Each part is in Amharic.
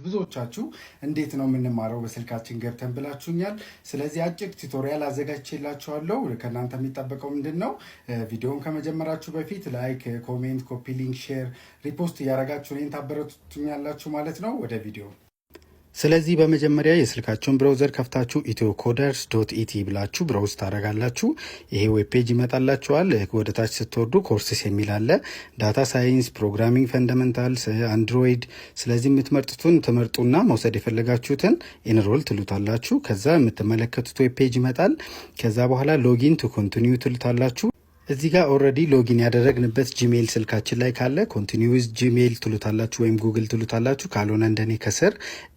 ብዙዎቻችሁ እንዴት ነው የምንማረው በስልካችን ገብተን ብላችሁኛል። ስለዚህ አጭር ቱቶሪያል አዘጋጅቼላችኋለሁ። ከእናንተ የሚጠበቀው ምንድነው? ቪዲዮውን ከመጀመራችሁ በፊት ላይክ፣ ኮሜንት፣ ኮፒ ሊንክ፣ ሼር፣ ሪፖስት እያደረጋችሁ እኔን ታበረቱኛላችሁ ማለት ነው። ወደ ቪዲዮ። ስለዚህ በመጀመሪያ የስልካችሁን ብራውዘር ከፍታችሁ ethiocodersdotET ብላችሁ ብራውዝ ታደርጋላችሁ። ይሄ ዌብ ፔጅ ይመጣላችኋል። ወደ ታች ስትወርዱ ኮርስስ የሚል አለ። ዳታ ሳይንስ፣ ፕሮግራሚንግ ፈንዳሜንታልስ፣ አንድሮይድ። ስለዚህ የምትመርጡትን ትመርጡና መውሰድ የፈለጋችሁትን ኢንሮል ትሉታላችሁ። ከዛ የምትመለከቱት ዌብ ፔጅ ይመጣል። ከዛ በኋላ ሎጊን ቱ ኮንቲኒዩ ትሉታላችሁ። እዚህ ጋር ኦልሬዲ ሎጊን ያደረግንበት ጂሜል ስልካችን ላይ ካለ ኮንቲኒዩስ ጂሜል ትሉታላችሁ ወይም ጉግል ትሉታላችሁ። ካልሆነ እንደኔ ከስር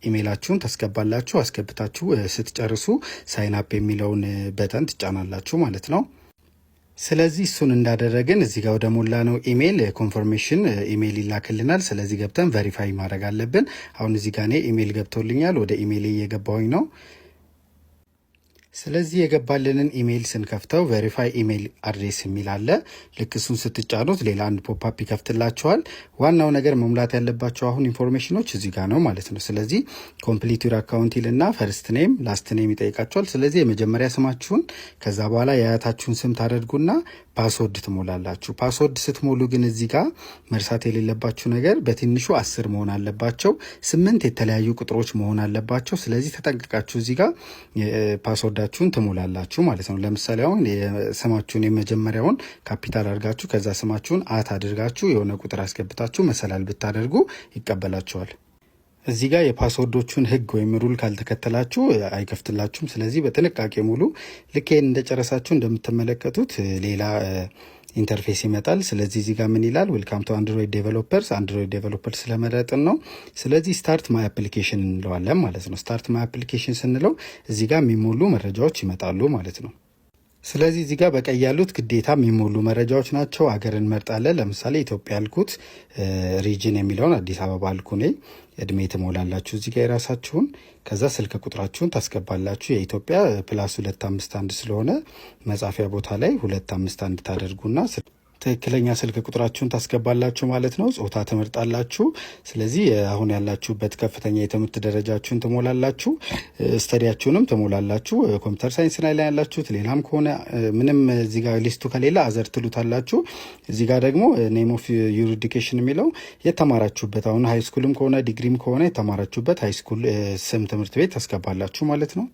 ኢሜይላችሁን ታስገባላችሁ። አስገብታችሁ ስትጨርሱ ሳይን አፕ የሚለውን በተን ትጫናላችሁ ማለት ነው። ስለዚህ እሱን እንዳደረግን እዚህ ጋር ወደ ሞላ ነው ኢሜይል ኮንፈርሜሽን ኢሜይል ይላክልናል። ስለዚህ ገብተን ቬሪፋይ ማድረግ አለብን። አሁን እዚህ ጋር እኔ ኢሜይል ገብቶልኛል። ወደ ኢሜይል እየገባሁኝ ነው። ስለዚህ የገባልንን ኢሜይል ስንከፍተው ቬሪፋይ ኢሜይል አድሬስ የሚል አለ። ልክ እሱን ስትጫኑት ሌላ አንድ ፖፕአፕ ይከፍትላችኋል። ዋናው ነገር መሙላት ያለባቸው አሁን ኢንፎርሜሽኖች እዚህ ጋር ነው ማለት ነው። ስለዚህ ኮምፕሊት ዩር አካውንት ይልና ፈርስት ኔም ላስት ኔም ይጠይቃችኋል። ስለዚህ የመጀመሪያ ስማችሁን ከዛ በኋላ የአያታችሁን ስም ታደርጉና ፓስወርድ ትሞላላችሁ። ፓስወርድ ስትሞሉ ግን እዚህ ጋር መርሳት የሌለባችሁ ነገር በትንሹ 10 መሆን አለባቸው። 8 የተለያዩ ቁጥሮች መሆን አለባቸው። ስለዚህ ተጠንቅቃችሁ እዚህ ጋር ፓስወርዳችሁን ትሞላላችሁ ማለት ነው። ለምሳሌ አሁን ስማችሁን የመጀመሪያውን ካፒታል አድርጋችሁ ከዛ ስማችሁን አት አድርጋችሁ የሆነ ቁጥር አስገብታችሁ መሰላል ብታደርጉ ይቀበላችኋል። እዚህ ጋር የፓስወርዶቹን ህግ ወይም ሩል ካልተከተላችሁ አይከፍትላችሁም። ስለዚህ በጥንቃቄ ሙሉ። ልክ ይሄን እንደጨረሳችሁ እንደምትመለከቱት ሌላ ኢንተርፌስ ይመጣል። ስለዚህ እዚህ ጋር ምን ይላል? ዌልካም ቱ አንድሮይድ ዴቨሎፐርስ። አንድሮይድ ዴቨሎፐር ስለመረጥን ነው። ስለዚህ ስታርት ማይ አፕሊኬሽን እንለዋለን ማለት ነው። ስታርት ማይ አፕሊኬሽን ስንለው እዚህ ጋር የሚሞሉ መረጃዎች ይመጣሉ ማለት ነው። ስለዚህ እዚህ ጋር በቀይ ያሉት ግዴታ የሚሞሉ መረጃዎች ናቸው። አገር እንመርጣለን። ለምሳሌ ኢትዮጵያ ያልኩት፣ ሪጅን የሚለውን አዲስ አበባ አልኩ እኔ። እድሜ ትሞላላችሁ እዚህ ጋር የራሳችሁን። ከዛ ስልክ ቁጥራችሁን ታስገባላችሁ። የኢትዮጵያ ፕላስ 251 ስለሆነ መጻፊያ ቦታ ላይ 251 ታደርጉና ትክክለኛ ስልክ ቁጥራችሁን ታስገባላችሁ ማለት ነው። ጾታ ትመርጣላችሁ። ስለዚህ አሁን ያላችሁበት ከፍተኛ የትምህርት ደረጃችሁን ትሞላላችሁ። ስተዲያችሁንም ትሞላላችሁ። ኮምፒውተር ሳይንስ ላይ ያላችሁት፣ ሌላም ከሆነ ምንም እዚህ ጋር ሊስቱ ከሌላ አዘር ትሉታላችሁ። እዚህ ጋር ደግሞ ኔም ኦፍ ዩር ኤዱኬሽን የሚለው የተማራችሁበት፣ አሁን ሃይ ስኩልም ከሆነ ዲግሪም ከሆነ የተማራችሁበት ሃይ ስኩል ስም ትምህርት ቤት ታስገባላችሁ ማለት ነው።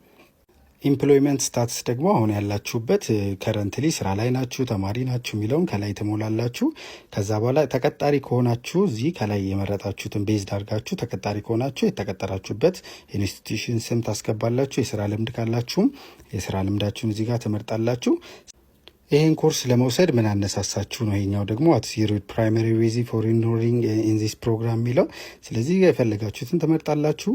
ኢምፕሎይመንት ስታትስ ደግሞ አሁን ያላችሁበት ከረንትሊ ስራ ላይ ናችሁ፣ ተማሪ ናችሁ የሚለውን ከላይ ትሞላላችሁ። ከዛ በኋላ ተቀጣሪ ከሆናችሁ እዚህ ከላይ የመረጣችሁትን ቤዝድ አድርጋችሁ ተቀጣሪ ከሆናችሁ የተቀጠራችሁበት ኢንስቲትዩሽን ስም ታስገባላችሁ። የስራ ልምድ ካላችሁም የስራ ልምዳችሁን እዚህ ጋር ትመርጣላችሁ። ይህን ኮርስ ለመውሰድ ምን አነሳሳችሁ ነው። ይሄኛው ደግሞ አት ዩር ፕራይመሪ ሪዝን ፎር ኢንሮሊንግ ኢን ዚስ ፕሮግራም የሚለው። ስለዚህ የፈለጋችሁትን ትመርጣላችሁ።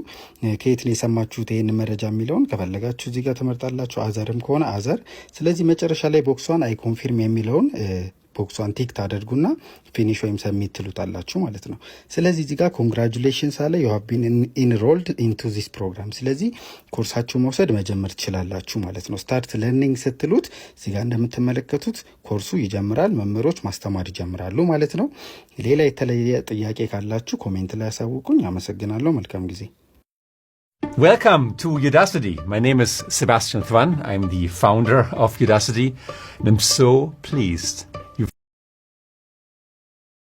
ከየት ነው የሰማችሁት ይህን መረጃ የሚለውን ከፈለጋችሁ እዚህ ጋር ትመርጣላችሁ። አዘርም ከሆነ አዘር። ስለዚህ መጨረሻ ላይ ቦክሷን አይ ኮንፊርም የሚለውን ቦክሷን ቲክ ታደርጉና ፊኒሽ ወይም ሰሚት ትሉታላችሁ ማለት ነው። ስለዚህ እዚህ ጋር ኮንግራጁሌሽንስ አለ ዩ ሃቭ ቢን ኢንሮልድ ኢንቱ ዚስ ፕሮግራም። ስለዚህ ኮርሳችሁ መውሰድ መጀመር ትችላላችሁ ማለት ነው። ስታርት ለርኒንግ ስትሉት እዚህ ጋር እንደምትመለከቱት ኮርሱ ይጀምራል። መምህሮች ማስተማር ይጀምራሉ ማለት ነው። ሌላ የተለየ ጥያቄ ካላችሁ ኮሜንት ላይ ያሳውቁኝ። አመሰግናለሁ። መልካም ጊዜ። Welcome to Udacity. My name is Sebastian Thwan. I'm the founder of Udacity, and I'm so pleased